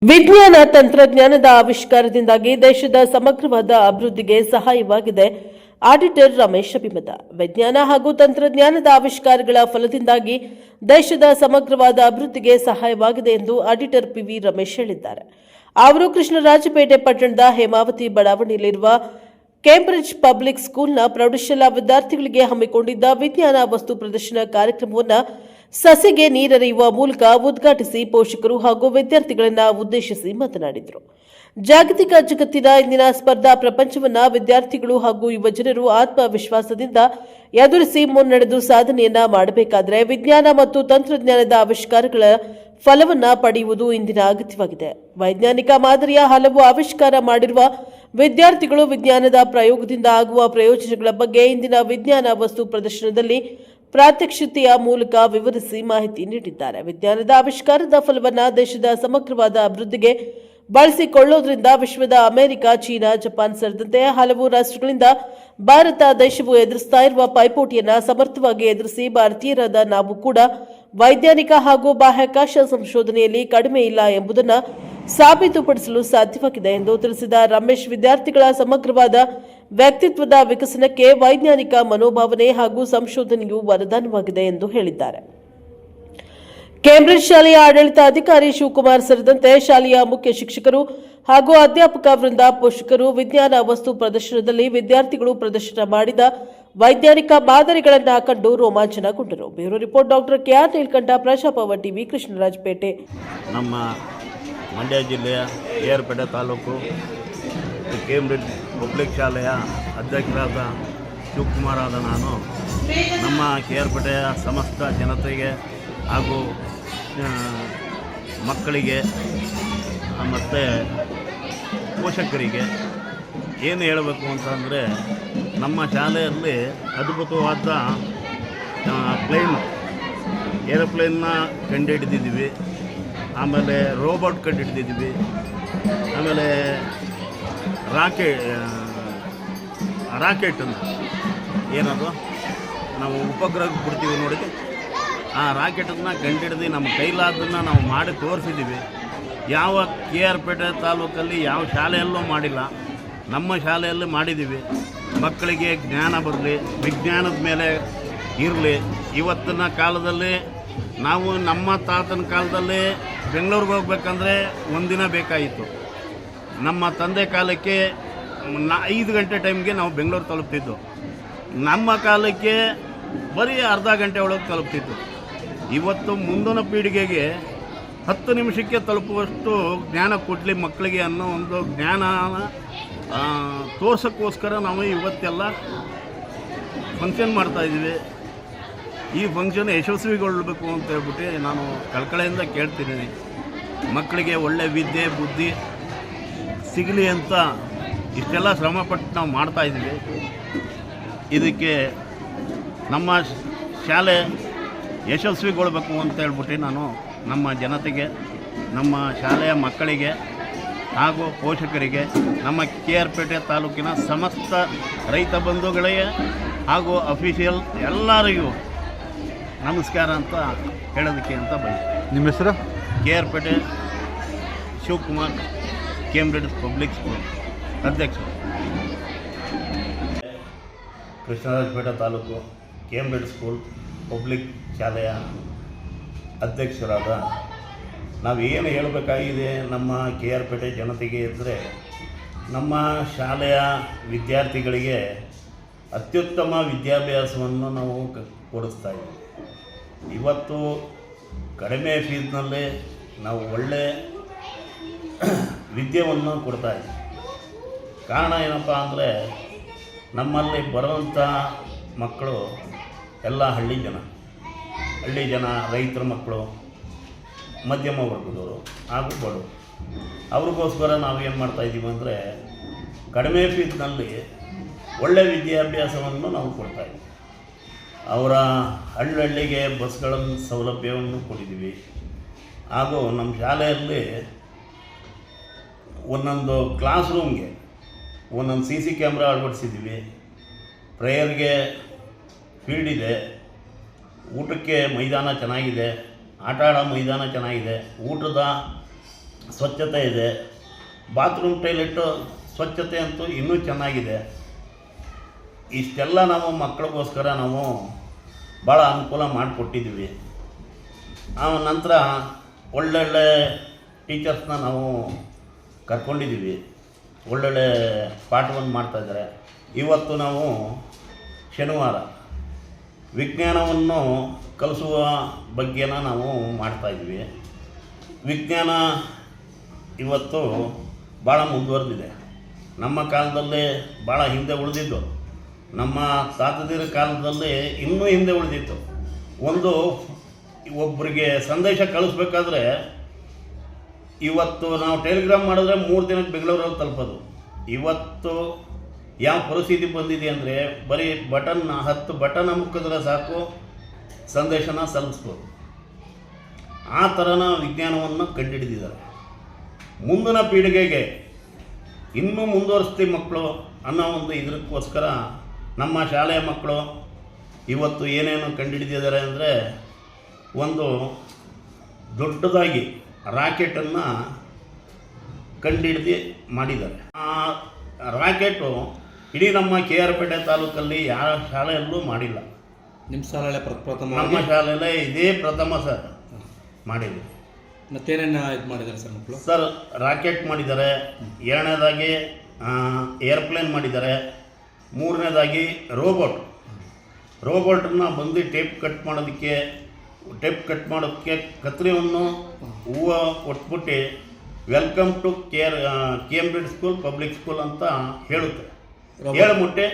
ವಿಜ್ಞಾನ ತಂತ್ರಜ್ಞಾನದ ಆವಿಷ್ಕಾರದಿಂದಾಗಿ ದೇಶದ ಸಮಗ್ರವಾದ ಅಭಿವೃದ್ಧಿಗೆ ಸಹಾಯವಾಗಿದೆ. ಆಡಿಟರ್ ರಮೇಶ್ ಅಭಿಮತ. ವಿಜ್ಞಾನ ಹಾಗೂ ತಂತ್ರಜ್ಞಾನದ ಆವಿಷ್ಕಾರಗಳ ಫಲದಿಂದಾಗಿ ದೇಶದ ಸಮಗ್ರವಾದ ಅಭಿವೃದ್ಧಿಗೆ ಸಹಾಯವಾಗಿದೆ ಎಂದು ಆಡಿಟರ್ ಪಿವಿ ರಮೇಶ್ ಹೇಳಿದ್ದಾರೆ. ಅವರು ಕೃಷ್ಣರಾಜಪೇಟೆ ಪಟ್ಟಣದ ಹೇಮಾವತಿ ಬಡಾವಣೆಯಲ್ಲಿರುವ ಕೇಂಬ್ರಿಡ್ಜ್ ಪಬ್ಲಿಕ್ ಸ್ಕೂಲ್ನ ಪ್ರೌಢಶಾಲಾ ವಿದ್ಯಾರ್ಥಿಗಳಿಗೆ ಹಮ್ಮಿಕೊಂಡಿದ್ದ ವಿಜ್ಞಾನ ವಸ್ತು ಪ್ರದರ್ಶನ ಕಾರ್ಯಕ್ರಮವನ್ನು ಸಸಿಗೆ ನೀರೆರೆಯುವ ಮೂಲಕ ಉದ್ಘಾಟಿಸಿ ಪೋಷಕರು ಹಾಗೂ ವಿದ್ಯಾರ್ಥಿಗಳನ್ನು ಉದ್ದೇಶಿಸಿ ಮಾತನಾಡಿದರು. ಜಾಗತಿಕ ಜಗತ್ತಿನ ಇಂದಿನ ಸ್ಪರ್ಧಾ ಪ್ರಪಂಚವನ್ನು ವಿದ್ಯಾರ್ಥಿಗಳು ಹಾಗೂ ಯುವಜನರು ಆತ್ಮವಿಶ್ವಾಸದಿಂದ ಎದುರಿಸಿ ಮುನ್ನಡೆದು ಸಾಧನೆಯನ್ನ ಮಾಡಬೇಕಾದರೆ ವಿಜ್ಞಾನ ಮತ್ತು ತಂತ್ರಜ್ಞಾನದ ಆವಿಷ್ಕಾರಗಳ ಫಲವನ್ನು ಪಡೆಯುವುದು ಇಂದಿನ ಅಗತ್ಯವಾಗಿದೆ. ವೈಜ್ಞಾನಿಕ ಮಾದರಿಯ ಹಲವು ಆವಿಷ್ಕಾರ ಮಾಡಿರುವ ವಿದ್ಯಾರ್ಥಿಗಳು ವಿಜ್ಞಾನದ ಪ್ರಯೋಗದಿಂದ ಆಗುವ ಪ್ರಯೋಜನಗಳ ಬಗ್ಗೆ ಇಂದಿನ ವಿಜ್ಞಾನ ವಸ್ತು ಪ್ರದರ್ಶನದಲ್ಲಿ ಪ್ರಾತ್ಯಕ್ಷಿತೆಯ ಮೂಲಕ ವಿವರಿಸಿ ಮಾಹಿತಿ ನೀಡಿದ್ದಾರೆ. ವಿಜ್ಞಾನದ ಆವಿಷ್ಕಾರದ ಫಲವನ್ನು ದೇಶದ ಸಮಗ್ರವಾದ ಅಭಿವೃದ್ಧಿಗೆ ಬಳಸಿಕೊಳ್ಳುವುದರಿಂದ ವಿಶ್ವದ ಅಮೆರಿಕ, ಚೀನಾ, ಜಪಾನ್ ಸೇರಿದಂತೆ ಹಲವು ರಾಷ್ಟ್ರಗಳಿಂದ ಭಾರತ ದೇಶವು ಎದುರಿಸುತ್ತಾ ಇರುವ ಪೈಪೋಟಿಯನ್ನು ಸಮರ್ಥವಾಗಿ ಎದುರಿಸಿ ಭಾರತೀಯರಾದ ನಾವು ಕೂಡ ವೈಜ್ಞಾನಿಕ ಹಾಗೂ ಬಾಹ್ಯಾಕಾಶ ಸಂಶೋಧನೆಯಲ್ಲಿ ಕಡಿಮೆ ಇಲ್ಲ ಎಂಬುದನ್ನು ಸಾಬೀತುಪಡಿಸಲು ಸಾಧ್ಯವಾಗಿದೆ ಎಂದು ತಿಳಿಸಿದ ರಮೇಶ್, ವಿದ್ಯಾರ್ಥಿಗಳ ಸಮಗ್ರವಾದ ವ್ಯಕ್ತಿತ್ವದ ವಿಕಸನಕ್ಕೆ ವೈಜ್ಞಾನಿಕ ಮನೋಭಾವನೆ ಹಾಗೂ ಸಂಶೋಧನೆಯು ವರದಾನವಾಗಿದೆ ಎಂದು ಹೇಳಿದ್ದಾರೆ. ಕೇಂಬ್ರಿಡ್ಜ್ ಶಾಲೆಯ ಆಡಳಿತಾಧಿಕಾರಿ ಶಿವಕುಮಾರ್ ಸೇರಿದಂತೆ ಶಾಲೆಯ ಮುಖ್ಯ ಶಿಕ್ಷಕರು ಹಾಗೂ ಅಧ್ಯಾಪಕ ವೃಂದ, ಪೋಷಕರು ವಿಜ್ಞಾನ ವಸ್ತು ಪ್ರದರ್ಶನದಲ್ಲಿ ವಿದ್ಯಾರ್ಥಿಗಳು ಪ್ರದರ್ಶನ ಮಾಡಿದ ವೈಜ್ಞಾನಿಕ ಮಾದರಿಗಳನ್ನು ಕಂಡು ರೋಮಾಂಚನಗೊಂಡರು. Bureau report doctor K R Neelakantha, Praja power TV, Krishnarajapete. ನಮ್ಮ ಮಂಡ್ಯ ಜಿಲ್ಲೆಯ ಕೇಆರ್ಪೇಟೆ ತಾಲೂಕು ಕೇಂಬ್ರಿಡ್ಜ್ ಪಬ್ಲಿಕ್ ಶಾಲೆಯ ಅಧ್ಯಕ್ಷರಾದ ಶಿವಕುಮಾರ್ ಆದ ನಾನು ನಮ್ಮ ಕೇಆರ್ಪೇಟೆಯ ಸಮಸ್ತ ಜನತೆಗೆ ಹಾಗೂ ಮಕ್ಕಳಿಗೆ ಮತ್ತು ಪೋಷಕರಿಗೆ ಏನು ಹೇಳಬೇಕು ಅಂತಂದರೆ, ನಮ್ಮ ಶಾಲೆಯಲ್ಲಿ ಅದ್ಭುತವಾದ ಏರೋಪ್ಲೇನ್ನ ಕಂಡುಹಿಡಿದಿದ್ದೀವಿ. ಆಮೇಲೆ ರೋಬೋಟ್ ಕಂಡುಹಿಡಿದಿದ್ದೀವಿ. ಆಮೇಲೆ ರಾಕೆಟನ್ನು ಏನದು ನಾವು ಉಪಗ್ರಹಕ್ಕೆ ಬಿಡ್ತೀವಿ ನೋಡಿ, ಆ ರಾಕೆಟನ್ನು ಕಂಡುಹಿಡಿದು ನಮ್ಮ ಕೈಲಾದನ್ನು ನಾವು ಮಾಡಿ ತೋರಿಸಿದ್ದೀವಿ. ಯಾವ KR ಪೇಟೆ ತಾಲೂಕಲ್ಲಿ ಯಾವ ಶಾಲೆಯಲ್ಲೂ ಮಾಡಿಲ್ಲ, ನಮ್ಮ ಶಾಲೆಯಲ್ಲಿ ಮಾಡಿದ್ದೀವಿ. ಮಕ್ಕಳಿಗೆ ಜ್ಞಾನ ಬರಲಿ, ವಿಜ್ಞಾನದ ಮೇಲೆ ಇರಲಿ. ಇವತ್ತಿನ ಕಾಲದಲ್ಲಿ ನಾವು ನಮ್ಮ ತಾತನ ಕಾಲದಲ್ಲಿ ಬೆಂಗಳೂರಿಗೆ ಹೋಗ್ಬೇಕಂದ್ರೆ ಒಂದಿನ ಬೇಕಾಯಿತು. ನಮ್ಮ ತಂದೆ ಕಾಲಕ್ಕೆ 5 ಗಂಟೆ ಟೈಮ್ಗೆ ನಾವು ಬೆಂಗಳೂರು ತಲುಪ್ತಿದ್ದು. ನಮ್ಮ ಕಾಲಕ್ಕೆ ಬರೀ ಅರ್ಧ ಗಂಟೆ ಒಳಗೆ ತಲುಪ್ತಿತ್ತು. ಇವತ್ತು ಮುಂದಿನ ಪೀಳಿಗೆಗೆ 10 ನಿಮಿಷಕ್ಕೆ ತಲುಪುವಷ್ಟು ಜ್ಞಾನ ಕೊಡಲಿ ಮಕ್ಕಳಿಗೆ ಅನ್ನೋ ಒಂದು ಜ್ಞಾನ ತೋರ್ಸೋಕ್ಕೋಸ್ಕರ ನಾವು ಇವತ್ತೆಲ್ಲ ಫಂಕ್ಷನ್ ಮಾಡ್ತಾಯಿದ್ದೀವಿ. ಈ ಫಂಕ್ಷನ್ ಯಶಸ್ವಿಗೊಳ್ಳಬೇಕು ಅಂತ ಹೇಳ್ಬಿಟ್ಟು ನಾನು ಕಳಕಳಿಯಿಂದ ಕೇಳ್ತಿದ್ದೀನಿ. ಮಕ್ಕಳಿಗೆ ಒಳ್ಳೆ ವಿದ್ಯೆ ಬುದ್ಧಿ ಸಿಗಲಿ ಅಂತ ಇಷ್ಟೆಲ್ಲ ಶ್ರಮಪಟ್ಟು ನಾವು ಮಾಡ್ತಾಯಿದ್ದೀವಿ. ಇದಕ್ಕೆ ನಮ್ಮ ಶಾಲೆ ಯಶಸ್ವಿಗೊಳ್ಳಬೇಕು ಅಂತ ಹೇಳ್ಬಿಟ್ಟು ನಾನು ನಮ್ಮ ಜನತೆಗೆ, ನಮ್ಮ ಶಾಲೆಯ ಮಕ್ಕಳಿಗೆ ಹಾಗೂ ಪೋಷಕರಿಗೆ, ನಮ್ಮ KR ಪೇಟೆ ತಾಲೂಕಿನ ಸಮಸ್ತ ರೈತ ಬಂಧುಗಳಿಗೆ ಹಾಗೂ ಅಫಿಷಿಯಲ್ ಎಲ್ಲರಿಗೂ ನಮಸ್ಕಾರ ಅಂತ ಹೇಳೋದಕ್ಕೆ ಅಂತ ಬಂದೆ. ನಿಮ್ಮ ಹೆಸರು? KR ಪೇಟೆ ಶಿವಕುಮಾರ್, ಕೇಂಬ್ರಿಡ್ಜ್ ಪಬ್ಲಿಕ್ ಸ್ಕೂಲ್ ಅಧ್ಯಕ್ಷರು. Krishnarajpet taluk Cambridge school public ಶಾಲೆಯ ಅಧ್ಯಕ್ಷರಾದ ನಾವು ಏನು ಹೇಳಬೇಕಾಗಿದೆ ನಮ್ಮ KR ಪೇಟೆ ಜನತೆಗೆ ಅಂದರೆ, ನಮ್ಮ ಶಾಲೆಯ ವಿದ್ಯಾರ್ಥಿಗಳಿಗೆ ಅತ್ಯುತ್ತಮ ವಿದ್ಯಾಭ್ಯಾಸವನ್ನು ನಾವು ಕೊಡಿಸ್ತಾಯಿದ್ದೀವಿ. ಇವತ್ತು ಕಡಿಮೆ ಫೀಸ್ನಲ್ಲೇ ನಾವು ಒಳ್ಳೆಯ ವಿದ್ಯೆಯನ್ನು ಕೊಡ್ತಾಯಿದ್ದೀವಿ. ಕಾರಣ ಏನಪ್ಪ ಅಂದರೆ, ನಮ್ಮಲ್ಲಿ ಬರುವಂಥ ಮಕ್ಕಳು ಎಲ್ಲ ಹಳ್ಳಿ ಜನ, ರೈತರ ಮಕ್ಕಳು, ಮಧ್ಯಮ ವರ್ಗದವರು ಹಾಗೂ ಬಡವರು. ಅವ್ರಿಗೋಸ್ಕರ ನಾವೇನು ಮಾಡ್ತಾಯಿದ್ದೀವಿ ಅಂದರೆ, ಕಡಿಮೆ ಫೀಸ್ನಲ್ಲಿ ಒಳ್ಳೆಯ ವಿದ್ಯಾಭ್ಯಾಸವನ್ನು ನಾವು ಕೊಡ್ತಾಯಿದ್ದೀವಿ. ಅವರ ಹಳ್ಳಿಗೆ ಬಸ್ಗಳನ್ನು ಸೌಲಭ್ಯವನ್ನು ಕೊಟ್ಟಿದ್ದೀವಿ. ಹಾಗೂ ನಮ್ಮ ಶಾಲೆಯಲ್ಲಿ ಒಂದೊಂದು ಕ್ಲಾಸ್ ರೂಮ್ಗೆ ಒಂದೊಂದು CC ಕ್ಯಾಮ್ರಾ ಅಳವಡಿಸಿದ್ದೀವಿ. ಪ್ರೇಯರ್ಗೆ ಫೀಲ್ಡ್ ಇದೆ, ಊಟಕ್ಕೆ ಮೈದಾನ ಚೆನ್ನಾಗಿದೆ, ಆಟ ಆಡೋ ಮೈದಾನ ಚೆನ್ನಾಗಿದೆ, ಊಟದ ಸ್ವಚ್ಛತೆ ಇದೆ. ಬಾತ್ರೂಮ್ ಟಾಯ್ಲೆಟು ಸ್ವಚ್ಛತೆ ಅಂತೂ ಇನ್ನೂ ಚೆನ್ನಾಗಿದೆ. ಇಷ್ಟೆಲ್ಲ ನಾವು ಮಕ್ಕಳಿಗೋಸ್ಕರ ನಾವು ಭಾಳ ಅನುಕೂಲ ಮಾಡಿಕೊಟ್ಟಿದ್ದೀವಿ. ಆ ನಂತರ ಒಳ್ಳೊಳ್ಳೆ ಟೀಚರ್ಸ್ನ ನಾವು ಕರ್ಕೊಂಡಿದ್ದೀವಿ. ಒಳ್ಳೊಳ್ಳೆ ಪಾಠವನ್ನು ಮಾಡ್ತಾಯಿದ್ದಾರೆ. ಇವತ್ತು ನಾವು ಶನಿವಾರ ವಿಜ್ಞಾನವನ್ನು ಕಲಿಸುವ ಬಗ್ಗೆನ ನಾವು ಮಾಡ್ತಾಯಿದ್ವಿ. ವಿಜ್ಞಾನ ಇವತ್ತು ಭಾಳ ಮುಂದುವರೆದಿದೆ. ನಮ್ಮ ಕಾಲದಲ್ಲಿ ಭಾಳ ಹಿಂದೆ ಉಳಿದಿದ್ದು, ನಮ್ಮ ತಾತದಿರ ಕಾಲದಲ್ಲಿ ಇನ್ನೂ ಹಿಂದೆ ಉಳಿದಿತ್ತು. ಒಬ್ಬರಿಗೆ ಸಂದೇಶ ಕಳಿಸ್ಬೇಕಾದ್ರೆ ಇವತ್ತು ನಾವು ಟೆಲಿಗ್ರಾಮ್ ಮಾಡಿದ್ರೆ 3 ದಿನಕ್ಕೆ ಬೆಂಗಳೂರಲ್ಲಿ ತಲುಪೋದು. ಇವತ್ತು ಯಾವ ಪರಿಸ್ಥಿತಿ ಬಂದಿದೆ ಅಂದರೆ ಬರೀ 10 ಬಟನ್ ಅಮುಕಿದ್ರೆ ಸಾಕು, ಸಂದೇಶನ ತಲುಪಿಸ್ಬೋದು. ಆ ಥರನ ವಿಜ್ಞಾನವನ್ನು ಕಂಡುಹಿಡಿದಿದ್ದಾರೆ. ಮುಂದಿನ ಪೀಳಿಗೆಗೆ ಇನ್ನೂ ಮುಂದುವರಿಸ್ತೀವಿ ಮಕ್ಕಳು ಅನ್ನೋ ಒಂದು ಇದಕ್ಕೋಸ್ಕರ ನಮ್ಮ ಶಾಲೆಯ ಮಕ್ಕಳು ಇವತ್ತು ಏನೇನು ಕಂಡುಹಿಡಿದಿದ್ದಾರೆ ಅಂದರೆ, ಒಂದು ದೊಡ್ಡದಾಗಿ ರಾಕೆಟನ್ನು ಕಂಡುಹಿಡಿದು ಮಾಡಿದ್ದಾರೆ. ಆ ರಾಕೆಟು ಇಡೀ ನಮ್ಮ KR ಪೇಟೆ ತಾಲೂಕಲ್ಲಿ ಯಾವ ಶಾಲೆಯಲ್ಲೂ ಮಾಡಿಲ್ಲ. ನಿಮ್ಮ ಶಾಲೆಯಲ್ಲೇ ಪ್ರಥಮ? ನಮ್ಮ ಶಾಲೆಯಲ್ಲೇ ಇದೇ ಪ್ರಥಮ ಸರ್ ಮಾಡಿದ್ವಿ. ಮತ್ತೇನೇನು ಇದು ಮಾಡಿದ್ದಾರೆ ಸರ್ ಮಕ್ಕಳು? ಸರ್ ರಾಕೆಟ್ ಮಾಡಿದ್ದಾರೆ, ಎರಡನೇದಾಗಿ ಏರ್ಪ್ಲೇನ್ ಮಾಡಿದ್ದಾರೆ, ಮೂರನೇದಾಗಿ ರೋಬೋಟನ್ನು ಬಂದು ಟೇಪ್ ಕಟ್ ಮಾಡೋದಕ್ಕೆ ಕತ್ರಿಯನ್ನು ಹೂವು ಕೊಟ್ಬಿಟ್ಟು welcome to Cambridge school public school ಅಂತ ಹೇಳ್ಬಿಟ್ಟೆ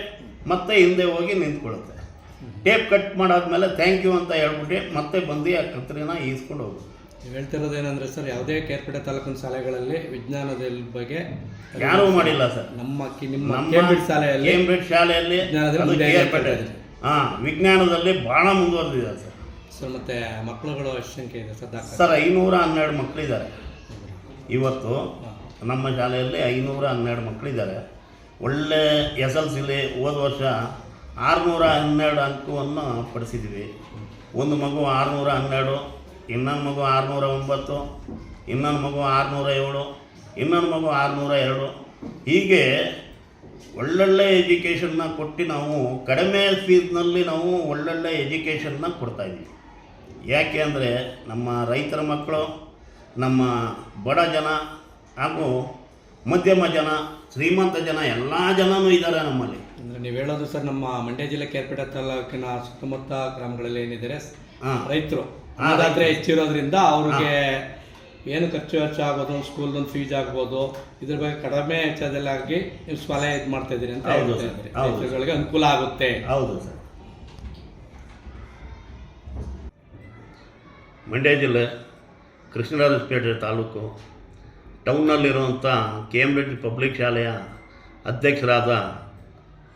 ಮತ್ತೆ ಹಿಂದೆ ಹೋಗಿ ನಿಂತ್ಕೊಳ್ಳುತ್ತೆ. ಟೇಪ್ ಕಟ್ ಮಾಡಾದ್ಮೇಲೆ ಥ್ಯಾಂಕ್ ಯು ಅಂತ ಹೇಳ್ಬಿಟ್ಟು ಮತ್ತೆ ಬಂದು ಆ ಕತ್ರಿನ ಈಸ್ಕೊಂಡು ಹೋಗುತ್ತೆ. ನೀವು ಹೇಳ್ತಿರೋದು ಏನಂದರೆ ಸರ್, ಯಾವುದೇ KR ಪೇಟೆ ತಾಲೂಕಿನ ಶಾಲೆಗಳಲ್ಲಿ ವಿಜ್ಞಾನದ ಬಗ್ಗೆ ಯಾರೂ ಮಾಡಿಲ್ಲ ಸರ್. ನಿಮ್ಮ ಕೇಂಬ್ರಿಡ್ಜ್ ಶಾಲೆಯಲ್ಲಿ ವಿಜ್ಞಾನದಲ್ಲಿ ಭಾಳ ಮುಂದುವರೆದಿದ್ದಾರೆ ಸರ್. ಸರ್ ಮತ್ತು ಮಕ್ಕಳುಗಳು ಎಷ್ಟು ಸಂಖ್ಯೆ ಇದೆ ಸರ್? 512 ಮಕ್ಕಳಿದ್ದಾರೆ. ಇವತ್ತು ನಮ್ಮ ಶಾಲೆಯಲ್ಲಿ 512 ಮಕ್ಕಳಿದ್ದಾರೆ. ಒಳ್ಳೆ SLCಲಿ ಹೋದ ವರ್ಷ 612 ಅಂಕವನ್ನು ಪಡಿಸಿದ್ವಿ. ಒಂದು ಮಗು 612, ಇನ್ನೊಂದು ಮಗು 609, ಇನ್ನೊಂದು ಮಗು 607, ಇನ್ನೊಂದು ಮಗು 602. ಹೀಗೆ ಒಳ್ಳೊಳ್ಳೆ ಎಜುಕೇಷನ್ನ ಕೊಟ್ಟು ನಾವು ಕಡಿಮೆ ಫೀಸ್ನಲ್ಲಿ ನಾವು ಒಳ್ಳೊಳ್ಳೆ ಎಜುಕೇಷನ್ನ ಕೊಡ್ತಾಯಿದ್ದೀವಿ. ಯಾಕೆ ಅಂದರೆ ನಮ್ಮ ರೈತರ ಮಕ್ಕಳು, ನಮ್ಮ ಬಡ ಜನ ಹಾಗೂ ಮಧ್ಯಮ ಜನ, ಶ್ರೀಮಂತ ಜನ ಎಲ್ಲ ಜನನೂ ಇದ್ದಾರೆ ನಮ್ಮಲ್ಲಿ. ಅಂದರೆ ನೀವು ಹೇಳೋದು ಸರ್, ನಮ್ಮ ಮಂಡ್ಯ ಜಿಲ್ಲೆ KR ಪೇಟೆ ತಾಲೂಕಿನ ಸುತ್ತಮುತ್ತ ಗ್ರಾಮಗಳಲ್ಲಿ ಏನಿದ್ದಾರೆ ರೈತರು ಆದಾದ್ರೆ ಹೆಚ್ಚಿರೋದ್ರಿಂದ ಅವ್ರಿಗೆ ಏನು ಖರ್ಚು ಆಗೋದು, ಸ್ಕೂಲ್ದೊಂದು ಫೀಸ್ ಆಗ್ಬೋದು, ಇದ್ರ ಬಗ್ಗೆ ಕಡಿಮೆ ವೆಚ್ಚದಲ್ಲಾಗಿ ನೀವು ಶಾಲೆ ಇದು ಮಾಡ್ತಾ ಇದ್ದೀರಿ ಅಂತ ಹೇಳ್ತಾರೆ. ರೈತರುಗಳಿಗೆ ಅನುಕೂಲ ಆಗುತ್ತೆ. ಹೌದು ಸರ್. ಮಂಡ್ಯ ಜಿಲ್ಲೆ ಕೃಷ್ಣರಾಜಪೇಟೆ ತಾಲೂಕು ಟೌನ್ನಲ್ಲಿರುವಂಥ ಕೇಂಬ್ರಿಡ್ಜ್ ಪಬ್ಲಿಕ್ ಶಾಲೆಯ ಅಧ್ಯಕ್ಷರಾದ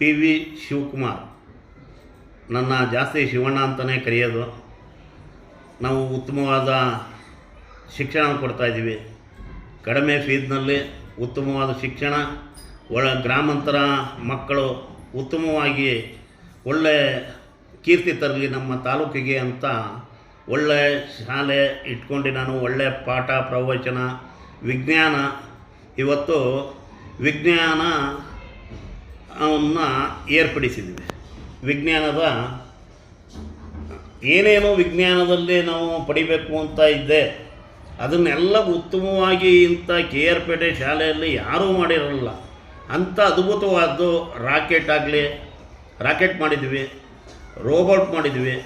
PV ಶಿವಕುಮಾರ್, ನನ್ನ ಜಾಸ್ತಿ ಶಿವಣ್ಣ ಅಂತಲೇ ಕರೆಯೋದು. ನಾವು ಉತ್ತಮವಾದ ಶಿಕ್ಷಣ ಕೊಡ್ತಾಯಿದ್ದೀವಿ. ಕಡಿಮೆ ಫೀಸ್ನಲ್ಲಿ ಉತ್ತಮವಾದ ಶಿಕ್ಷಣ, ಗ್ರಾಮಾಂತರ ಮಕ್ಕಳು ಉತ್ತಮವಾಗಿ ಒಳ್ಳೆ ಕೀರ್ತಿ ತರಲಿ ನಮ್ಮ ತಾಲೂಕಿಗೆ ಅಂತ ಒಳ್ಳೆ ಶಾಲೆ ಇಟ್ಕೊಂಡು ನಾನು ಒಳ್ಳೆ ಪಾಠ ಪ್ರವಚನ ವಿಜ್ಞಾನ, ಇವತ್ತು ವಿಜ್ಞಾನವನ್ನು ಏರ್ಪಡಿಸಿದ್ದೀವಿ. ವಿಜ್ಞಾನದ ಏನೇನು ವಿಜ್ಞಾನದಲ್ಲಿ ನಾವು ಪಡಿಬೇಕು ಅಂತ ಇದ್ದೆ ಅದನ್ನೆಲ್ಲ ಉತ್ತಮವಾಗಿ ಇಂಥ KR ಪೇಟೆ ಶಾಲೆಯಲ್ಲಿ ಯಾರೂ ಮಾಡಿರಲ್ಲ. ಅಂಥ ಅದ್ಭುತವಾದ್ದು ರಾಕೆಟ್ ಮಾಡಿದ್ವಿ, ರೋಬೋಟ್ ಮಾಡಿದ್ವಿ,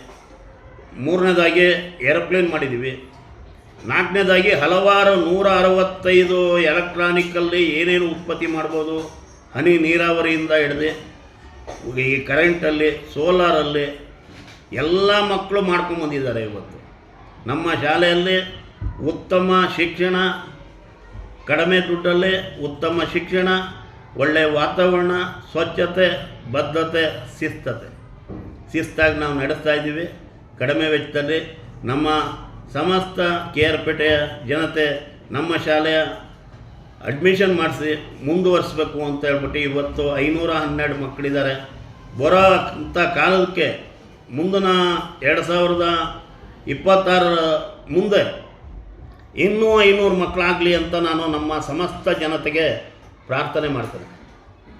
ಮೂರನೇದಾಗಿ ಏರೋಪ್ಲೇನ್ ಮಾಡಿದ್ವಿ, ನಾಲ್ಕನೇದಾಗಿ ಹಲವಾರು 165 ಎಲೆಕ್ಟ್ರಾನಿಕಲ್ಲಿ ಏನೇನು ಉತ್ಪತ್ತಿ ಮಾಡ್ಬೋದು, ಹನಿ ನೀರಾವರಿಯಿಂದ ಹಿಡಿದು ಈ ಕರೆಂಟಲ್ಲಿ, ಸೋಲಾರಲ್ಲಿ ಎಲ್ಲ ಮಕ್ಕಳು ಮಾಡ್ಕೊಂಬಂದಿದ್ದಾರೆ. ಇವತ್ತು ನಮ್ಮ ಶಾಲೆಯಲ್ಲಿ ಉತ್ತಮ ಶಿಕ್ಷಣ, ಕಡಿಮೆ ದುಡ್ಡಲ್ಲೇ ಉತ್ತಮ ಶಿಕ್ಷಣ, ಒಳ್ಳೆಯ ವಾತಾವರಣ, ಸ್ವಚ್ಛತೆ, ಬದ್ಧತೆ, ಶಿಸ್ತಾಗಿ ನಾವು ನಡೆಸ್ತಾ ಇದ್ದೀವಿ. ಕಡಿಮೆ ವೆಚ್ಚದಲ್ಲಿ ನಮ್ಮ ಸಮಸ್ತ KR ಪೇಟೆಯ ಜನತೆ ನಮ್ಮ ಶಾಲೆಯ ಅಡ್ಮಿಷನ್ ಮಾಡಿಸಿ ಮುಂದುವರಿಸ್ಬೇಕು ಅಂತ ಹೇಳ್ಬಿಟ್ಟು ಇವತ್ತು 512 ಮಕ್ಕಳಿದ್ದಾರೆ. ಬರೋ ಅಂಥ ಕಾಲಕ್ಕೆ ಮುಂದಿನ 2026 ಮುಂದೆ ಇನ್ನೂ 500 ಮಕ್ಕಳಾಗಲಿ ಅಂತ ನಾನು ನಮ್ಮ ಸಮಸ್ತ ಜನತೆಗೆ ಪ್ರಾರ್ಥನೆ ಮಾಡ್ತೇನೆ.